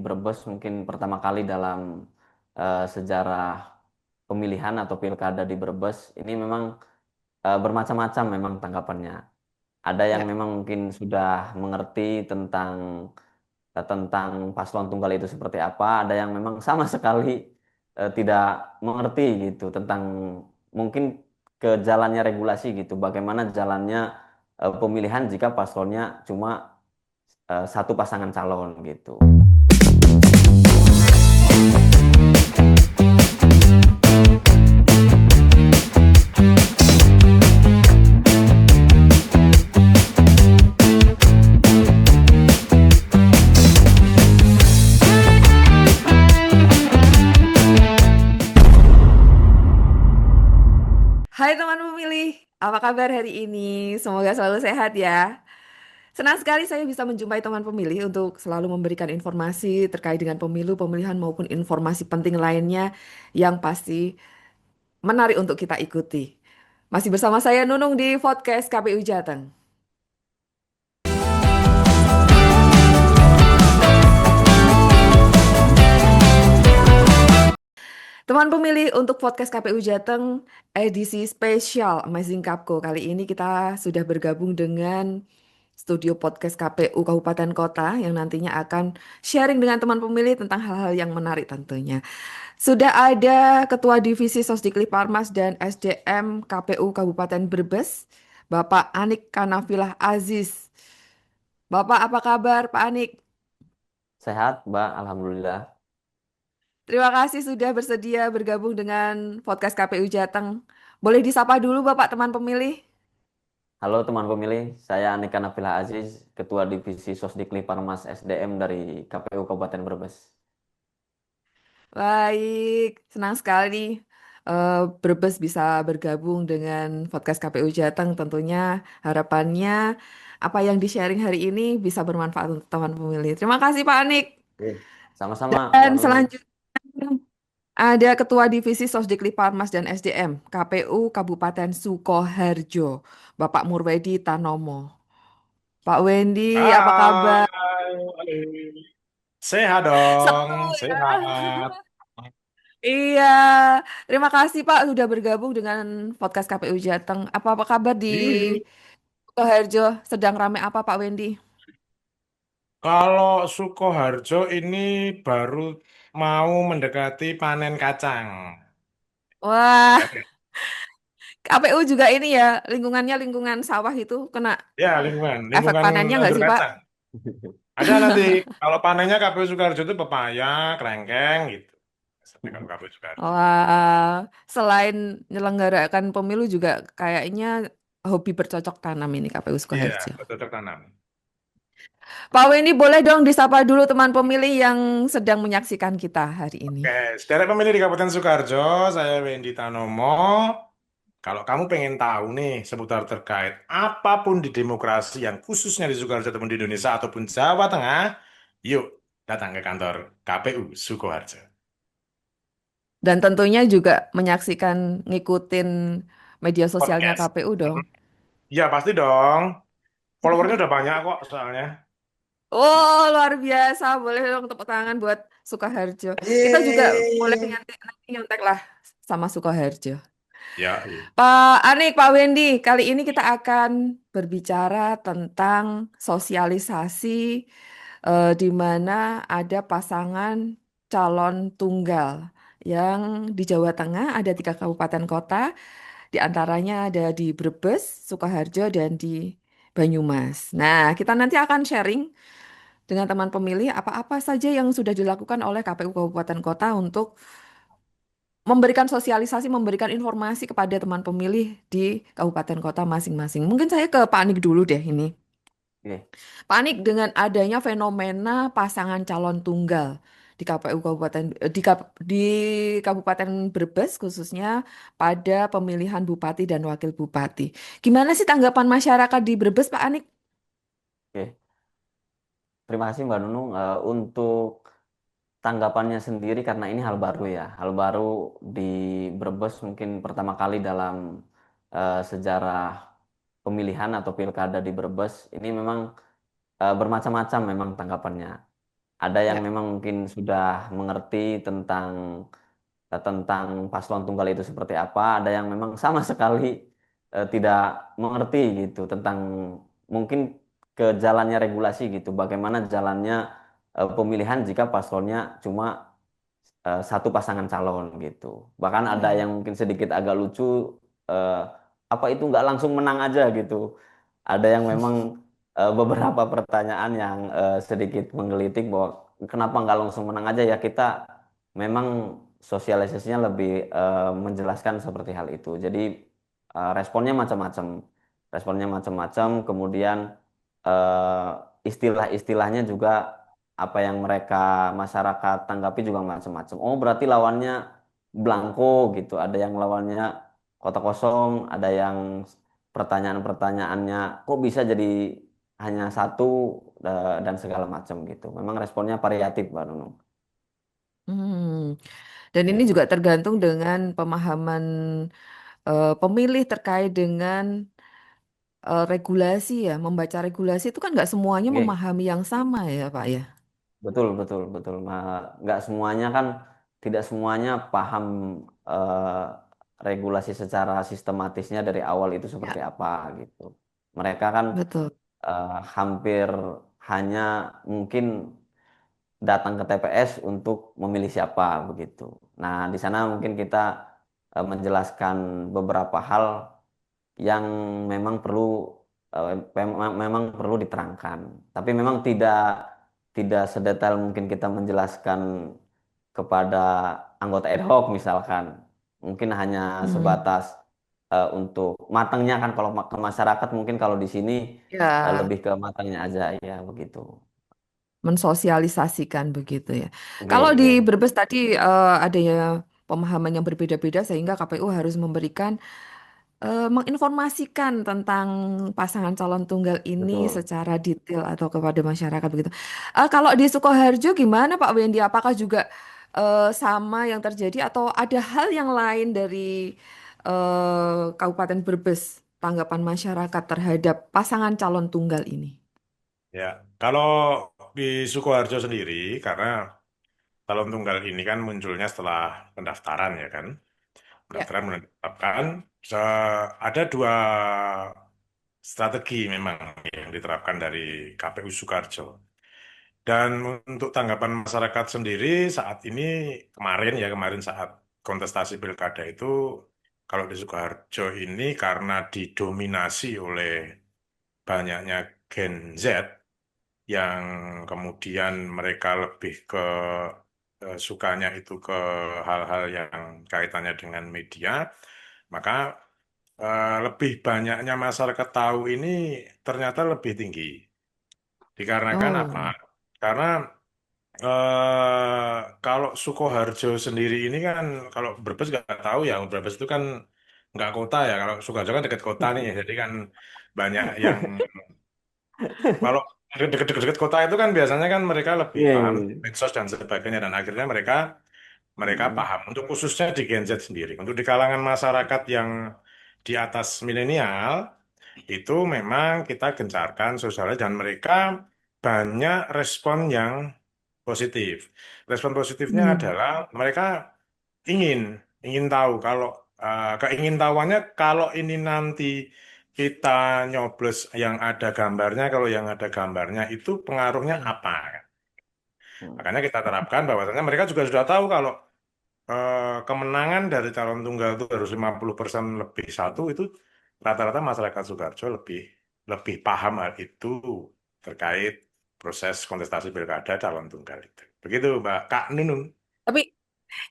Brebes mungkin pertama kali dalam sejarah pemilihan atau pilkada di Brebes ini memang bermacam-macam memang tanggapannya. Ada yang Ya, memang mungkin sudah mengerti tentang paslon tunggal itu seperti apa, ada yang memang sama sekali tidak mengerti gitu tentang mungkin ke jalannya regulasi gitu, bagaimana jalannya pemilihan jika paslonnya cuma satu pasangan calon gitu. hai teman pemilih, apa kabar hari ini? Semoga selalu sehat ya. Senang sekali saya bisa menjumpai teman pemilih untuk selalu memberikan informasi terkait dengan pemilu, pemilihan maupun informasi penting lainnya yang pasti menarik untuk kita ikuti. Masih bersama saya Nunung di podcast KPU Jateng. Teman pemilih untuk podcast KPU Jateng edisi spesial Amazing Kapko. Kali ini kita sudah bergabung dengan studio podcast KPU Kabupaten Kota yang nantinya akan sharing dengan teman pemilih tentang hal-hal yang menarik tentunya. Sudah ada Ketua Divisi Sosdikli Parmas dan SDM KPU Kabupaten Brebes, Bapak Anik Kanafilah Aziz. Bapak apa kabar, Pak Anik? Sehat, Mbak, Alhamdulillah. Terima kasih sudah bersedia bergabung dengan podcast KPU Jateng. Boleh disapa dulu Bapak teman pemilih? Halo teman pemilih, saya Anika Nabila Aziz, Ketua Divisi Sosdikli Parmas SDM dari KPU Kabupaten Brebes. Baik, senang sekali Brebes bisa bergabung dengan podcast KPU Jateng. Tentunya harapannya apa yang di-sharing hari ini bisa bermanfaat untuk teman pemilih. Terima kasih Pak Anik. Oke. Sama-sama, Dan Mbak Nunung. selanjutnya ada Ketua Divisi Sosdikli Parmas dan SDM KPU Kabupaten Sukoharjo, Bapak Murwedi Tanomo. Pak Wendy, apa kabar? Hai, sehat dong, Seru ya. sehat. Iya, terima kasih Pak sudah bergabung dengan podcast KPU Jateng. Apa kabar di Ih, Sukoharjo? Sedang ramai apa Pak Wendy? kalau Sukoharjo ini baru mau mendekati panen kacang. Wah, Ya, KPU juga ini ya, lingkungannya lingkungan sawah itu kena ya, lingkungan, efek lingkungan panennya nggak nandur sih Pak? kacang. Ada nanti, kalau panennya KPU Sukoharjo itu pepaya, kelengkeng gitu. Biasanya kalau KPU Sukoharjo. Wah, selain menyelenggarakan pemilu juga kayaknya hobi bercocok tanam ini KPU Iya, Sukoharjo. bercocok tanam. Pak Wendy boleh dong disapa dulu teman pemilih yang sedang menyaksikan kita hari ini. Oke, saudara pemilih di Kabupaten Sukoharjo, saya Wendy Tanomo. Kalau kamu pengen tahu nih seputar terkait apapun di demokrasi yang khususnya di Sukoharjo ataupun di Indonesia ataupun Jawa Tengah, yuk datang ke kantor KPU Sukoharjo. Dan tentunya juga menyaksikan, ngikutin media sosialnya Podcast. KPU dong. Ya pasti dong. Followernya udah banyak kok soalnya. Oh, luar biasa. Boleh dong tepuk tangan buat Sukoharjo. Kita juga boleh Yeay. nanti nyontek lah sama Sukoharjo. Ya, iya. Pak Anik, Pak Wendy, kali ini kita akan berbicara tentang sosialisasi di mana ada pasangan calon tunggal yang di Jawa Tengah ada 3 kabupaten kota, di antaranya ada di Brebes, Sukoharjo, dan di Banyumas. Nah, kita nanti akan sharing dengan teman pemilih apa-apa saja yang sudah dilakukan oleh KPU Kabupaten Kota untuk memberikan sosialisasi, memberikan informasi kepada teman pemilih di kabupaten kota masing-masing. Mungkin saya ke Pak Anik dulu deh ini. Oke. Pak Anik, dengan adanya fenomena pasangan calon tunggal di KPU Kabupaten di Kabupaten Brebes khususnya pada pemilihan bupati dan wakil bupati. Gimana sih tanggapan masyarakat di Brebes, Pak Anik? Oke. Terima kasih Mbak Nunung. Untuk tanggapannya sendiri karena ini hal baru ya, hal baru di Brebes mungkin pertama kali dalam sejarah pemilihan atau pilkada di Brebes ini memang bermacam-macam memang tanggapannya. Ada yang Ya, memang mungkin sudah mengerti tentang paslon tunggal itu seperti apa, ada yang memang sama sekali tidak mengerti gitu tentang mungkin ke jalannya regulasi gitu, bagaimana jalannya pemilihan jika paslonnya cuma satu pasangan calon gitu. Bahkan ada ya. yang mungkin sedikit agak lucu, eh, apa itu nggak langsung menang aja gitu. Ada yang memang beberapa pertanyaan yang sedikit menggelitik bahwa kenapa nggak langsung menang aja ya, kita memang sosialisasinya lebih menjelaskan seperti hal itu. Jadi responnya macam-macam, kemudian eh, istilah-istilahnya juga apa yang mereka masyarakat tanggapi juga macam-macam. Oh, berarti lawannya blanko gitu. Ada yang lawannya kotak kosong, ada yang pertanyaan-pertanyaannya kok bisa jadi hanya satu dan segala macam gitu. Memang responnya variatif, Mbak Nunung. Hmm. Dan ini Ya. juga tergantung dengan pemahaman pemilih terkait dengan regulasi ya. Membaca regulasi itu kan nggak semuanya Oke, memahami yang sama ya, Pak ya. betul, betul, betul. Nggak semuanya kan, tidak semuanya paham regulasi secara sistematisnya dari awal itu Ya, seperti apa gitu. Mereka kan betul. hampir hanya mungkin datang ke TPS untuk memilih siapa begitu. Nah, di sana mungkin kita menjelaskan beberapa hal yang memang perlu memang perlu diterangkan. Tapi memang tidak tidak sedetail mungkin kita menjelaskan kepada anggota ad hoc misalkan. Mungkin hanya Hmm. sebatas untuk matangnya kan, kalau ke masyarakat mungkin kalau di sini Ya, lebih ke matangnya aja ya begitu. mensosialisasikan begitu ya. Oke, Kalau di ya. Brebes tadi adanya pemahaman yang berbeda-beda sehingga KPU harus memberikan menginformasikan tentang pasangan calon tunggal ini Betul. secara detail atau kepada masyarakat begitu. Kalau di Sukoharjo gimana Pak Wendy? Apakah juga sama yang terjadi atau ada hal yang lain dari Kabupaten Brebes tanggapan masyarakat terhadap pasangan calon tunggal ini? Ya, kalau di Sukoharjo sendiri, karena calon tunggal ini kan munculnya setelah pendaftaran ya kan, Ya. pendaftaran menetapkan ada dua strategi memang yang diterapkan dari KPU Sukoharjo. Dan untuk tanggapan masyarakat sendiri saat ini, kemarin saat kontestasi pilkada itu, kalau di Sukoharjo ini karena didominasi oleh banyaknya Gen Z, yang kemudian mereka lebih ke sukanya itu ke hal-hal yang kaitannya dengan media, maka lebih banyaknya masyarakat tahu ini ternyata lebih tinggi. Dikarenakan apa? Oh. Karena kalau Sukoharjo sendiri ini kan, kalau Brebes nggak tahu ya, Brebes itu kan nggak kota ya. Kalau Sukoharjo kan dekat kota nih, jadi kan banyak yang kalau dekat-dekat kota itu kan biasanya kan mereka lebih Iya, paham iya. medsos dan sebagainya, dan akhirnya mereka mereka Mm-mm. paham. Untuk khususnya di Gen Z sendiri, untuk di kalangan masyarakat yang di atas milenial itu memang kita gencarkan sosialnya, dan mereka banyak respon yang positif. Respon positifnya Hmm. adalah mereka ingin ingin tahu, kalau keingintahuannya kalau ini nanti kita nyoblos yang ada gambarnya, kalau yang ada gambarnya itu pengaruhnya apa. Makanya kita terapkan bahwasanya mereka juga sudah tahu kalau kemenangan dari calon tunggal itu harus 50% lebih satu, itu rata-rata masyarakat Sukoharjo lebih lebih paham hal itu terkait proses kontestasi pilkada calon tunggal itu. Begitu Mbak Kak Nunung. Tapi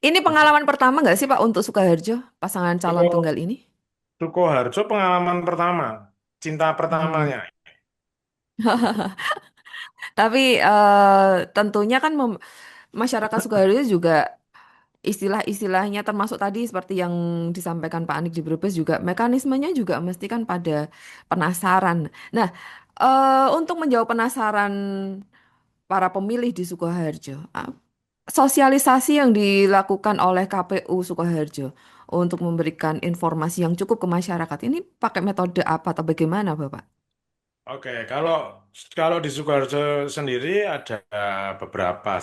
ini pengalaman pertama nggak sih Pak untuk Sukoharjo, pasangan calon Suko- tunggal ini? Sukoharjo pengalaman pertama, cinta Hmm. pertamanya. Tapi tentunya kan masyarakat Sukoharjo juga istilah-istilahnya termasuk tadi seperti yang disampaikan Pak Anik di Brebes juga mekanismenya juga mesti kan pada penasaran. Nah, untuk menjawab penasaran para pemilih di Sukoharjo, sosialisasi yang dilakukan oleh KPU Sukoharjo untuk memberikan informasi yang cukup ke masyarakat ini pakai metode apa atau bagaimana, Bapak? Oke, kalau kalau di Sukoharjo sendiri ada beberapa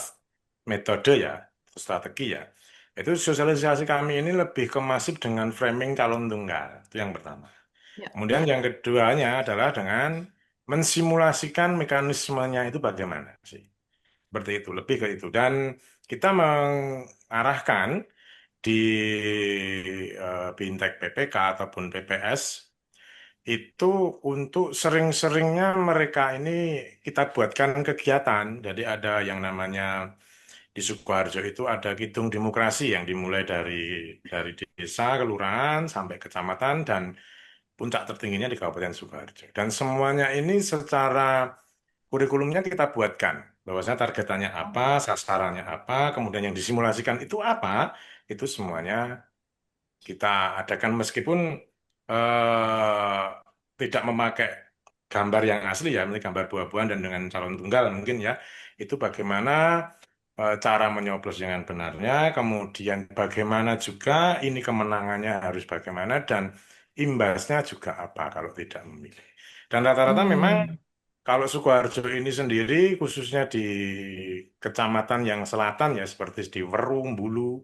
metode ya, strategi ya. Itu sosialisasi kami ini lebih ke masif dengan framing calon tunggal. Itu yang pertama. Ya. Kemudian yang keduanya adalah dengan mensimulasikan mekanismenya itu bagaimana sih. Seperti itu, lebih ke itu. Dan kita mengarahkan di Bintek PPK ataupun PPS itu untuk sering-seringnya mereka ini kita buatkan kegiatan. Jadi ada yang namanya di Sukoharjo itu ada Kidung Demokrasi yang dimulai dari desa, kelurahan sampai kecamatan dan puncak tertingginya di Kabupaten Sukoharjo. Dan semuanya ini secara kurikulumnya kita buatkan. Bahwasanya targetannya apa, sasarannya apa, kemudian yang disimulasikan itu apa, itu semuanya kita adakan meskipun eh, tidak memakai gambar yang asli ya, misalnya gambar buah-buahan dan dengan calon tunggal mungkin ya, itu bagaimana cara menyoblos dengan benarnya, kemudian bagaimana juga ini kemenangannya harus bagaimana dan imbasnya juga apa kalau tidak memilih. Dan rata-rata memang Hmm. kalau Sukoharjo ini sendiri khususnya di kecamatan yang selatan ya seperti di Werung, Bulu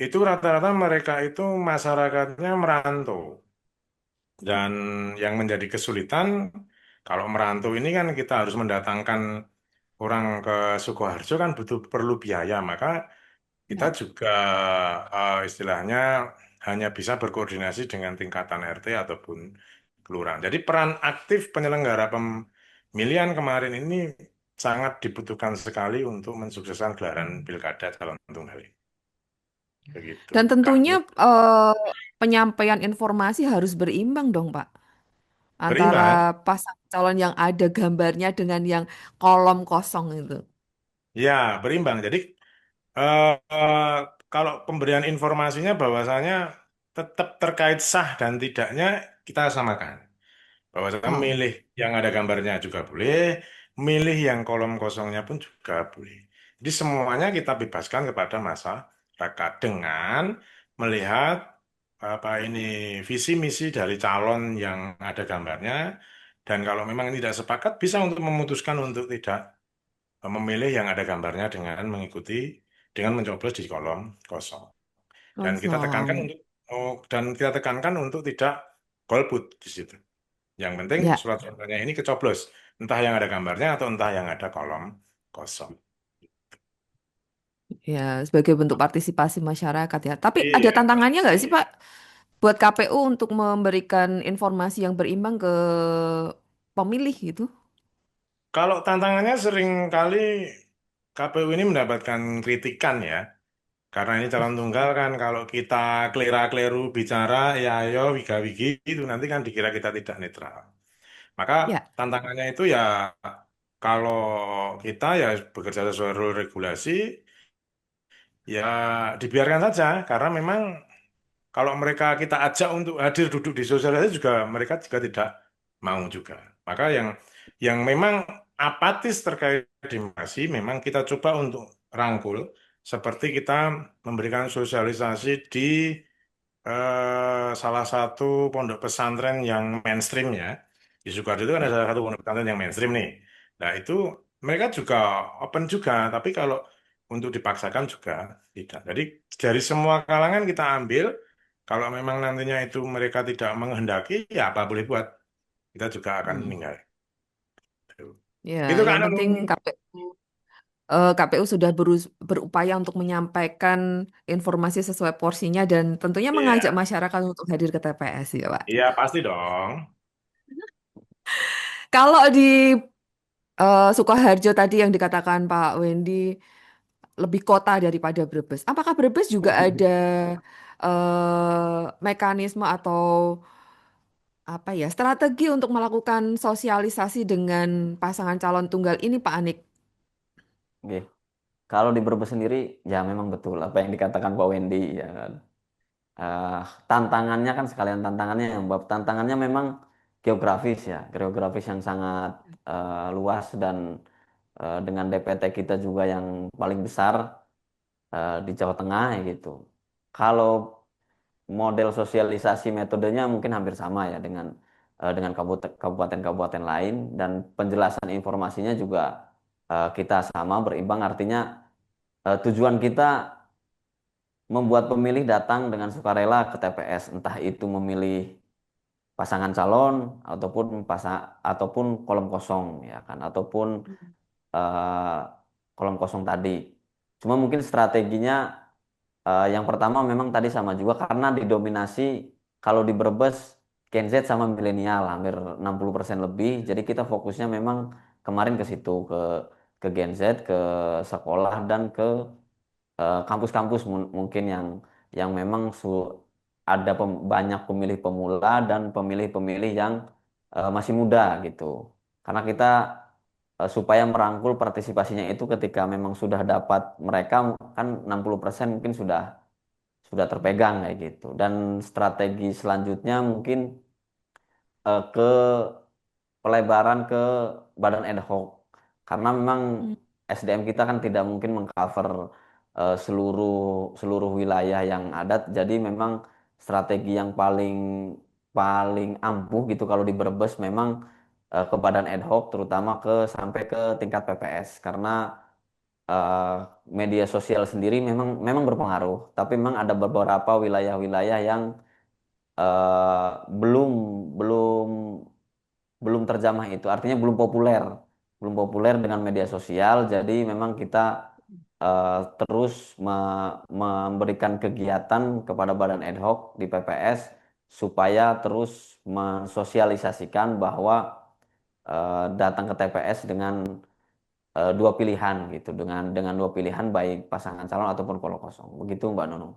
itu rata-rata mereka itu masyarakatnya merantau. Dan yang menjadi kesulitan, kalau merantau ini kan kita harus mendatangkan orang ke Sukoharjo kan butuh perlu biaya. Maka kita Ya. juga istilahnya hanya bisa berkoordinasi dengan tingkatan RT ataupun kelurahan. Jadi peran aktif penyelenggara pemilihan kemarin ini sangat dibutuhkan sekali untuk mensukseskan gelaran pilkada calon tunggal ini. Begitu, Dan Kak. tentunya penyampaian informasi harus berimbang dong, Pak. Antara Berimbang. pasangan calon yang ada gambarnya dengan yang kolom kosong itu. Ya, berimbang. Jadi eh, eh, kalau pemberian informasinya bahwasanya tetap terkait sah dan tidaknya kita samakan. Bahwasanya Oh, milih yang ada gambarnya juga boleh, milih yang kolom kosongnya pun juga boleh. Jadi semuanya kita bebaskan kepada masyarakat dengan melihat apa ini visi misi dari calon yang ada gambarnya dan kalau memang tidak sepakat bisa untuk memutuskan untuk tidak memilih yang ada gambarnya dengan mencoblos di kolom kosong. Dan kita tekankan kosong. untuk dan kita tekankan untuk tidak golput di situ. Yang penting Ya, surat-suratnya ini kecoblos, entah yang ada gambarnya atau entah yang ada kolom kosong. ya sebagai bentuk partisipasi masyarakat ya. Tapi ada Iya, tantangannya nggak sih, Pak, buat KPU untuk memberikan informasi yang berimbang ke pemilih gitu? kalau tantangannya sering kali KPU ini mendapatkan kritikan ya, karena ini calon tunggal kan kalau kita kelira-keliru bicara ya ayo wiga-wigi itu nanti kan dikira kita tidak netral. Maka Ya. tantangannya itu ya kalau kita ya bekerja sesuai rule regulasi ya dibiarkan saja karena memang kalau mereka kita ajak untuk hadir duduk di sosialisasi juga mereka juga tidak mau juga. Maka yang memang apatis terkait demokrasi memang kita coba untuk rangkul seperti kita memberikan sosialisasi di salah satu pondok pesantren yang mainstream ya. Di Sukoharjo itu kan ada Ya. salah satu pondok pesantren yang mainstream nih. Nah itu mereka juga open juga, tapi kalau untuk dipaksakan juga tidak. Jadi dari semua kalangan kita ambil, kalau memang nantinya itu mereka tidak menghendaki, ya apa boleh buat, kita juga akan Hmm. meninggal. Ya, Itu Kak yang penting Num. KPU sudah berupaya untuk menyampaikan informasi sesuai porsinya dan tentunya mengajak Iya, masyarakat untuk hadir ke TPS ya, Pak. iya pasti dong. Kalau di Sukoharjo tadi yang dikatakan Pak Wendy lebih kota daripada Brebes. Apakah Brebes juga ada mekanisme atau apa ya strategi untuk melakukan sosialisasi dengan pasangan calon tunggal ini, Pak Anik? Oke. Kalau di Brebes sendiri, ya memang betul apa yang dikatakan Pak Wendy, ya kan. Eh, Tantangannya kan sekalian tantangannya, yang bab tantangannya memang geografis ya, geografis yang sangat luas dan dengan DPT kita juga yang paling besar di Jawa Tengah ya gitu. Kalau model sosialisasi metodenya mungkin hampir sama ya dengan dengan kabupaten-kabupaten lain, dan penjelasan informasinya juga kita sama berimbang. Artinya tujuan kita membuat pemilih datang dengan sukarela ke TPS, entah itu memilih pasangan calon ataupun kolom kosong, ya kan, ataupun eh, kolom kosong tadi. Cuma mungkin strateginya yang pertama memang tadi sama juga, karena didominasi kalau di Brebes Gen Z sama milenial hampir 60% lebih. Jadi kita fokusnya memang kemarin ke situ, ke Gen Z, ke sekolah, dan ke kampus-kampus mungkin yang memang ada banyak pemilih pemula dan pemilih-pemilih yang masih muda gitu. Karena kita supaya merangkul partisipasinya itu, ketika memang sudah dapat mereka kan 60% mungkin sudah terpegang kayak gitu. Dan strategi selanjutnya mungkin ke pelebaran ke badan ad hoc, karena memang Hmm. SDM kita kan tidak mungkin mengcover seluruh seluruh wilayah yang ada. Jadi memang strategi yang paling paling ampuh gitu kalau di Brebes memang ke badan ad hoc, terutama sampai ke tingkat PPS, karena eh, media sosial sendiri memang memang berpengaruh, tapi memang ada beberapa wilayah-wilayah yang eh, belum belum belum terjamah itu, artinya belum populer dengan media sosial. Jadi memang kita terus memberikan kegiatan kepada badan ad hoc di PPS supaya terus mensosialisasikan bahwa datang ke TPS dengan dua pilihan gitu, dengan dua pilihan, baik pasangan calon ataupun kolom kosong, begitu Mbak Nunung.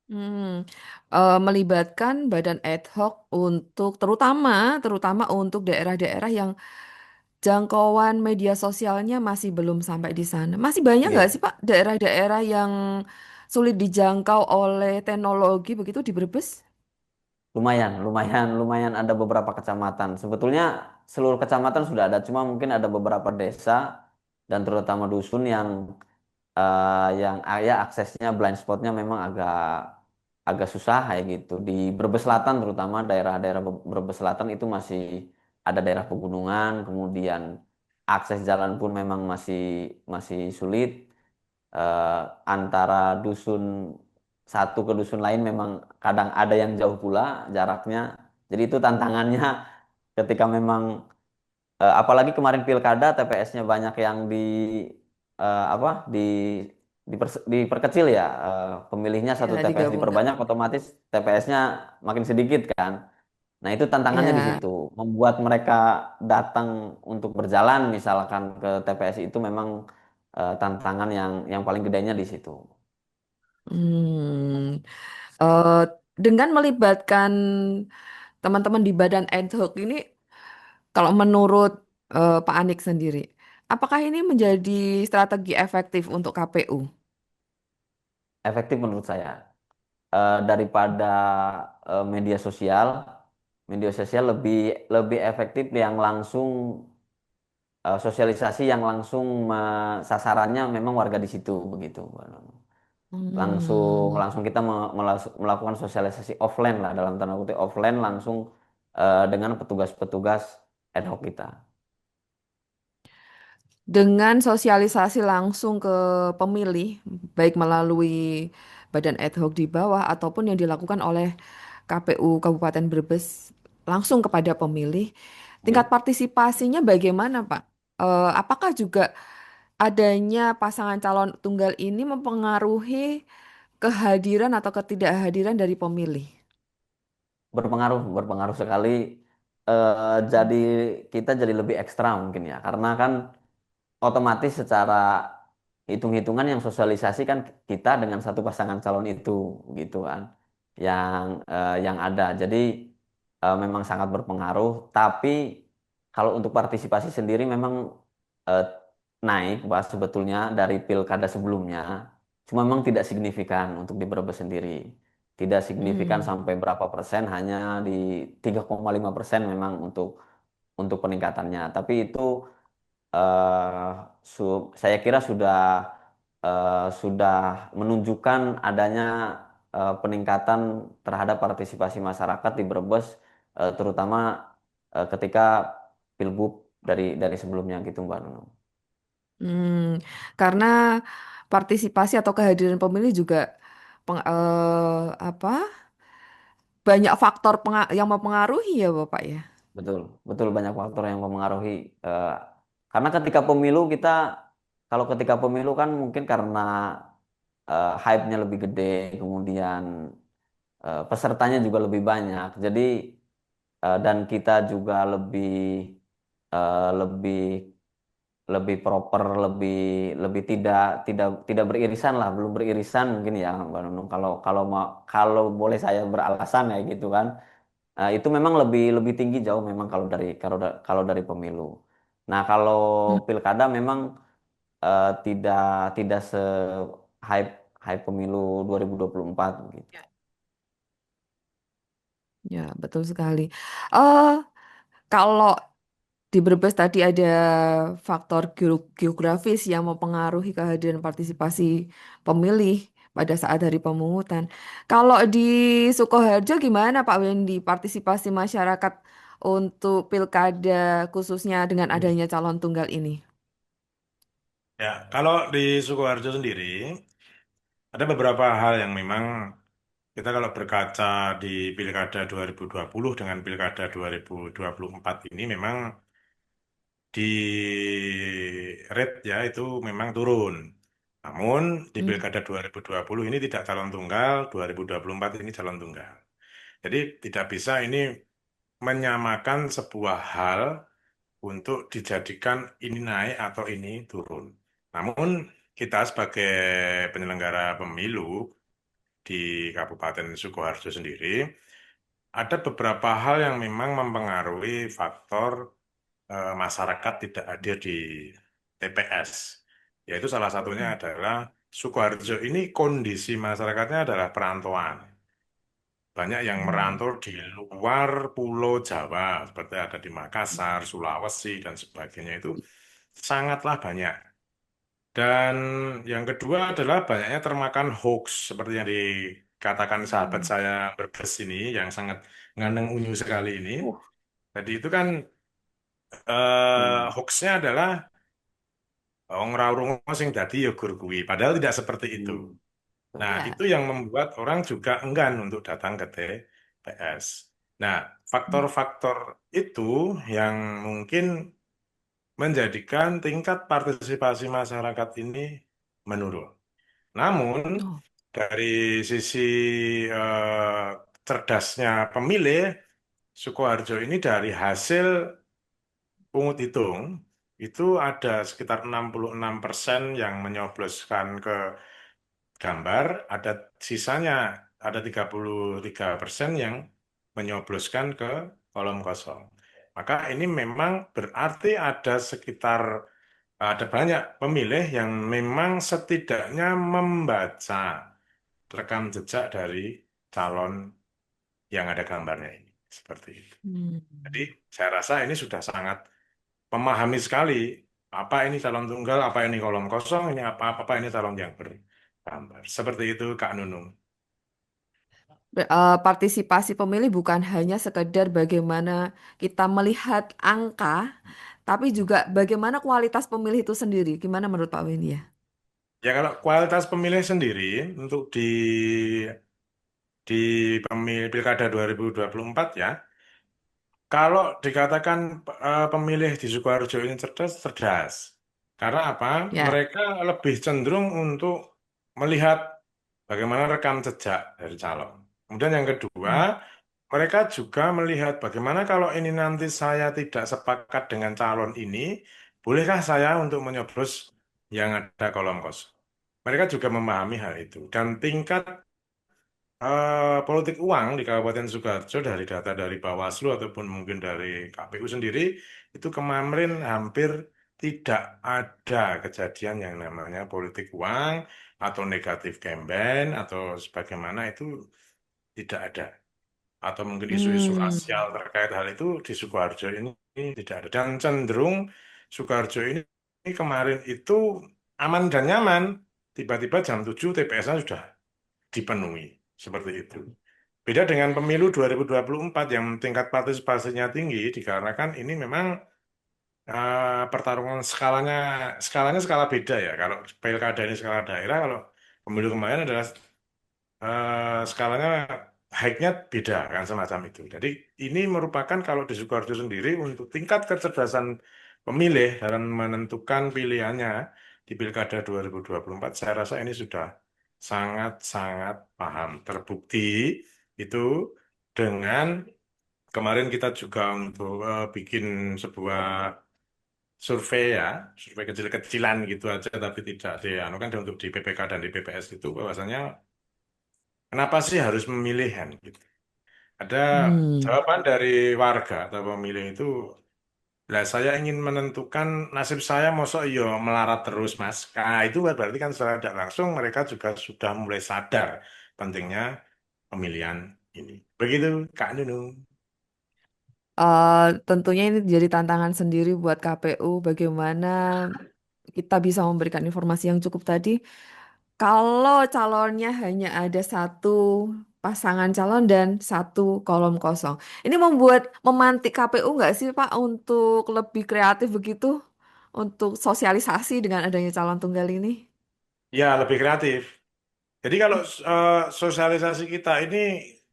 Hmm, melibatkan badan ad hoc untuk terutama terutama untuk daerah-daerah yang jangkauan media sosialnya masih belum sampai di sana. Masih banyak nggak Iya. sih Pak daerah-daerah yang sulit dijangkau oleh teknologi begitu di Brebes? Lumayan, lumayan, lumayan ada beberapa kecamatan. Sebetulnya seluruh kecamatan sudah ada, cuma mungkin ada beberapa desa dan terutama dusun yang ya aksesnya blind spotnya memang agak agak susah kayak gitu. Di Brebes Selatan terutama daerah-daerah Brebes Selatan itu masih ada daerah pegunungan, kemudian akses jalan pun memang masih masih sulit. Eh, Antara dusun satu ke dusun lain memang kadang ada yang jauh pula jaraknya. Jadi itu tantangannya ketika memang apalagi kemarin pilkada TPS-nya banyak yang apa diperkecil ya, pemilihnya satu Ya, TPS digabungkan. diperbanyak, otomatis TPS-nya makin sedikit kan. Nah, itu tantangannya di Ya. situ. Membuat mereka datang untuk berjalan misalkan ke TPS itu memang tantangan yang paling gedenya di situ. Hmm, eh, dengan melibatkan teman-teman di badan ad hoc ini, kalau menurut Pak Anik sendiri, apakah ini menjadi strategi efektif untuk KPU? Efektif menurut saya. Daripada media sosial lebih lebih efektif yang langsung, sosialisasi yang langsung sasarannya memang warga di situ begitu, Mbak Nono. Langsung Hmm. langsung kita melakukan sosialisasi offline lah, dalam tanda kutip offline, langsung dengan petugas-petugas ad hoc kita. Dengan sosialisasi langsung ke pemilih, baik melalui badan ad hoc di bawah ataupun yang dilakukan oleh KPU Kabupaten Brebes langsung kepada pemilih, tingkat Ya. partisipasinya bagaimana, Pak? Apakah juga adanya pasangan calon tunggal ini mempengaruhi kehadiran atau ketidakhadiran dari pemilih? Berpengaruh berpengaruh sekali. Jadi kita jadi lebih ekstra mungkin ya, karena kan otomatis secara hitung-hitungan yang sosialisasi kan kita dengan satu pasangan calon itu gitu kan, yang ada. Jadi memang sangat berpengaruh, tapi kalau untuk partisipasi sendiri memang eh, naik Pak, sebetulnya dari pilkada sebelumnya, cuma memang tidak signifikan untuk di Brebes sendiri. Tidak signifikan Hmm. sampai berapa persen, hanya di 3,5% memang untuk peningkatannya. Tapi itu eh, saya kira sudah menunjukkan adanya peningkatan terhadap partisipasi masyarakat di Brebes terutama ketika pilgub dari sebelumnya gitu Mbak Nunung. Hmm, karena partisipasi atau kehadiran pemilih juga apa banyak faktor yang mempengaruhi ya Bapak ya. Betul, betul banyak faktor yang mempengaruhi. eh, karena ketika pemilu kita, kalau ketika pemilu kan mungkin karena hype-nya lebih gede, kemudian pesertanya juga lebih banyak. Jadi dan kita juga lebih lebih proper, lebih lebih tidak beririsan lah, belum beririsan mungkin ya Mbak Nunung. Kalau kalau boleh saya beralasan ya gitu kan. Itu memang lebih lebih tinggi jauh memang kalau dari pemilu. Nah, kalau Hmm, pilkada memang tidak tidak se hype hype pemilu 2024 gitu. ya, betul sekali. Eh kalau di Brebes tadi ada faktor geografis yang mempengaruhi kehadiran partisipasi pemilih pada saat hari pemungutan. Kalau di Sukoharjo gimana Pak Wendy partisipasi masyarakat untuk pilkada khususnya dengan adanya calon tunggal ini? Ya, kalau di Sukoharjo sendiri, ada beberapa hal yang memang kita kalau berkaca di Pilkada 2020 dengan Pilkada 2024 ini memang di rate ya itu memang turun. Namun di Hmm. Pilkada 2020 ini tidak calon tunggal, 2024 ini calon tunggal. Jadi tidak bisa ini menyamakan sebuah hal untuk dijadikan ini naik atau ini turun. Namun kita sebagai penyelenggara pemilu di Kabupaten Sukoharjo sendiri, ada beberapa hal yang memang mempengaruhi faktor masyarakat tidak hadir di TPS. Yaitu salah satunya adalah Sukoharjo ini kondisi masyarakatnya adalah perantauan. Banyak yang Hmm. merantau di luar Pulau Jawa, seperti ada di Makassar, Sulawesi, dan sebagainya itu sangatlah banyak. Dan yang kedua adalah banyaknya termakan hoax, seperti yang dikatakan sahabat saya Berbes ini, yang sangat ngandeng unyu sekali ini. Uh, Jadi itu kan hmm, hoaxnya adalah wong ra urungu sing dadi ya gur kuwi. Padahal tidak seperti itu. hmm, Nah, betul. itu yang membuat orang juga enggan untuk datang ke TPS. Nah, faktor-faktor itu yang mungkin menjadikan tingkat partisipasi masyarakat ini menurun. Namun, Oh. dari sisi cerdasnya pemilih, Sukoharjo ini dari hasil pungut hitung, itu ada sekitar 66% yang menyobloskan ke gambar, ada sisanya, ada 33% yang menyobloskan ke kolom kosong. Maka ini memang berarti ada banyak pemilih yang memang setidaknya membaca rekam jejak dari calon yang ada gambarnya ini. Seperti itu. Hmm. Jadi saya rasa ini sudah sangat memahami sekali apa ini calon tunggal, apa ini kolom kosong, ini apa ini calon yang bergambar. Seperti itu Kak Nunung. Partisipasi pemilih bukan hanya sekedar bagaimana kita melihat angka, tapi juga bagaimana kualitas pemilih itu sendiri. Gimana menurut Pak Weni ya? Ya kalau kualitas pemilih sendiri untuk di Pilkada 2024 ya, kalau dikatakan pemilih di Sukoharjo ini cerdas, cerdas. Karena apa? Ya. Mereka lebih cenderung untuk melihat bagaimana rekam jejak dari calon. Kemudian yang kedua, Hmm. mereka juga melihat bagaimana kalau ini nanti saya tidak sepakat dengan calon ini, bolehkah saya untuk menyoblos yang ada kolom kosong? Mereka juga memahami hal itu. Dan tingkat politik uang di Kabupaten Sukoharjo dari data dari Bawaslu ataupun mungkin dari KPU sendiri, itu kemarin hampir tidak ada kejadian yang namanya politik uang atau negatif campaign atau sebagaimana itu tidak ada. Atau mungkin isu-isu Hmm. rasial terkait hal itu di Sukoharjo ini tidak ada. Dan cenderung Sukoharjo ini kemarin itu aman dan nyaman. Tiba-tiba jam 7 TPS-nya sudah dipenuhi. Seperti itu. Beda dengan pemilu 2024 yang tingkat partisipasinya tinggi, dikarenakan ini memang pertarungan skalanya skala beda ya. Kalau pilkada ini skala daerah, kalau pemilu kemarin adalah skalanya high-nya beda kan semacam itu. Jadi ini merupakan kalau di Sukoharjo sendiri untuk tingkat kecerdasan pemilih dalam menentukan pilihannya di Pilkada 2024, saya rasa ini sudah sangat-sangat paham. Terbukti itu dengan kemarin kita juga untuk bikin sebuah survei ya, survei kecil-kecilan gitu aja, tapi tidak di, anu kan untuk di PPK dan di PPS itu bahwasanya kenapa sih harus memilih kan gitu. Ada Hmm. jawaban dari warga atau pemilih itu, lah saya ingin menentukan nasib saya, mosok iya melarat terus mas. Nah itu berarti kan secara tidak langsung mereka juga sudah mulai sadar pentingnya pemilihan ini. Begitu Kak Nunung. Tentunya ini jadi tantangan sendiri buat KPU bagaimana kita bisa memberikan informasi yang cukup tadi. Kalau calonnya hanya ada satu pasangan calon dan satu kolom kosong. Ini memantik KPU nggak sih Pak untuk lebih kreatif begitu untuk sosialisasi dengan adanya calon tunggal ini? Ya lebih kreatif. Jadi kalau sosialisasi kita ini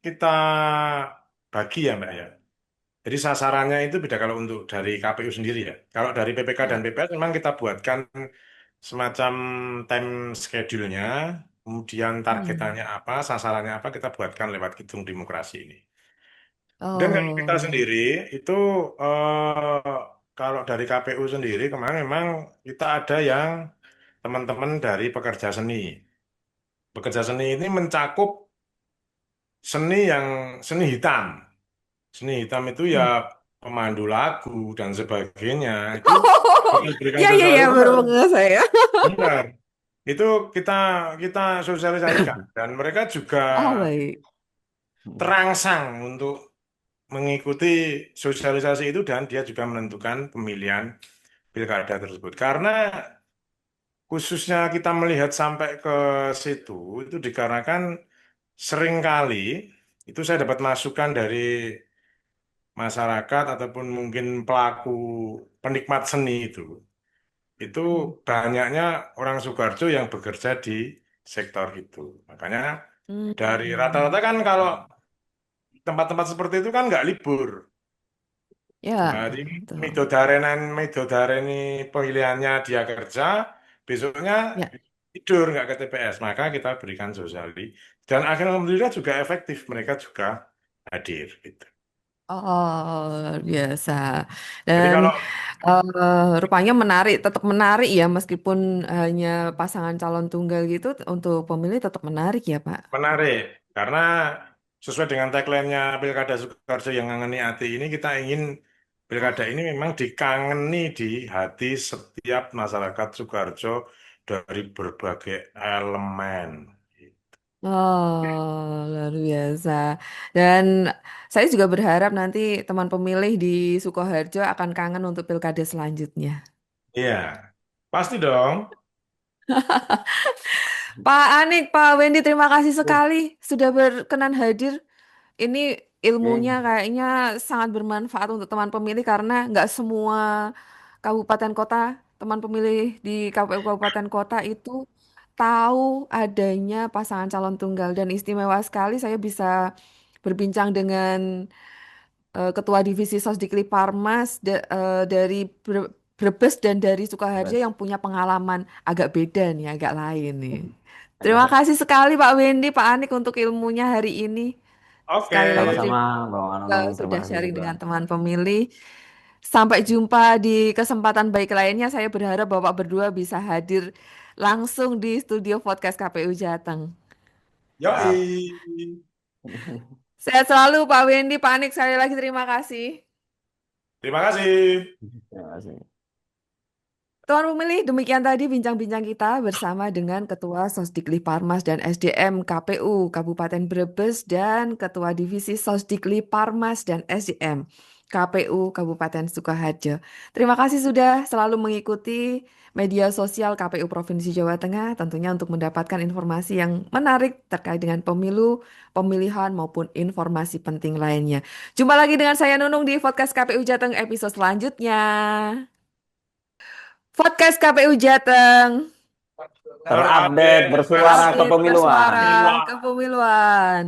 kita bagi ya Mbak ya. Jadi sasarannya itu beda kalau untuk dari KPU sendiri ya. Kalau dari PPK dan Ya. PPS memang kita buatkan semacam time schedule-nya, kemudian Hmm. targetannya apa, sasarannya apa, kita buatkan lewat Gedung Demokrasi ini. Dan kalau kita Oh. sendiri itu kalau dari KPU sendiri kemarin memang kita ada yang teman-teman dari pekerja seni. Pekerja seni ini mencakup seni yang seni hitam. Seni hitam itu ya Hmm. pemandu lagu dan sebagainya. Itu kita berikan Ya, ya, ya, sosialisasi baru benar. mengenal saya. Benar. Itu kita kita sosialisasikan dan mereka juga Oh, baik. terangsang untuk mengikuti sosialisasi itu dan dia juga menentukan pemilihan pilkada tersebut. Karena khususnya kita melihat sampai ke situ itu dikarenakan seringkali itu saya dapat masukan dari masyarakat ataupun mungkin pelaku penikmat seni itu Hmm. banyaknya orang Sukoharjo yang bekerja di sektor itu. Makanya dari Hmm. rata-rata kan kalau tempat-tempat seperti itu kan nggak libur. Ya, Jadi betul. midodareni pemilihannya dia kerja, besoknya Ya. tidur nggak ke TPS. Maka kita berikan sosiali. Dan akhirnya alhamdulillah juga efektif. Mereka juga hadir gitu. Oh, luar biasa. Jadi Dan kalau rupanya menarik, tetap menarik ya, meskipun hanya pasangan calon tunggal gitu, untuk pemilih tetap menarik ya, Pak. menarik, karena sesuai dengan tagline-nya Pilkada Sukoharjo yang ngangeni hati ini, kita ingin Pilkada ini memang dikangeni di hati setiap masyarakat Sukoharjo dari berbagai elemen. Oh, luar biasa. Dan saya juga berharap nanti teman pemilih di Sukoharjo akan kangen untuk pilkada selanjutnya. Iya, pasti dong. Pak Anik, Pak Wendy, terima kasih sekali sudah berkenan hadir. Ini ilmunya Oke. kayaknya sangat bermanfaat untuk teman pemilih karena nggak semua kabupaten kota, teman pemilih di KPU kabupaten kota itu tahu adanya pasangan calon tunggal dan istimewa sekali saya bisa berbincang dengan Ketua Divisi Sosdikli Parmas dari Brebes dan dari Sukoharjo Yes. yang punya pengalaman agak beda nih, agak lain nih. Terima kasih sekali Pak Wendy, Pak Anik untuk ilmunya hari ini. Oke, Sekali lagi Sama-sama, Bang Anung. Terima sudah kasih sharing juga. dengan teman pemilih. Sampai jumpa di kesempatan baik lainnya. Saya berharap Bapak berdua bisa hadir langsung di studio podcast KPU Jateng. Siap. yoi. Sehat selalu Pak Wendy, Pak Anik. Sekali lagi terima kasih. Terima kasih. Terima kasih. Tuan pemilih, demikian tadi bincang-bincang kita bersama dengan Ketua Sosdikli Parmas dan SDM KPU Kabupaten Brebes dan Ketua Divisi Sosdikli Parmas dan SDM KPU Kabupaten Sukoharjo. Terima kasih sudah selalu mengikuti media sosial KPU Provinsi Jawa Tengah, tentunya untuk mendapatkan informasi yang menarik terkait dengan pemilu, pemilihan, maupun informasi penting lainnya. Jumpa lagi dengan saya Nunung di podcast KPU Jateng episode selanjutnya. Podcast KPU Jateng, Terupdate bersuara update kepemiluan. bersuara kepemiluan.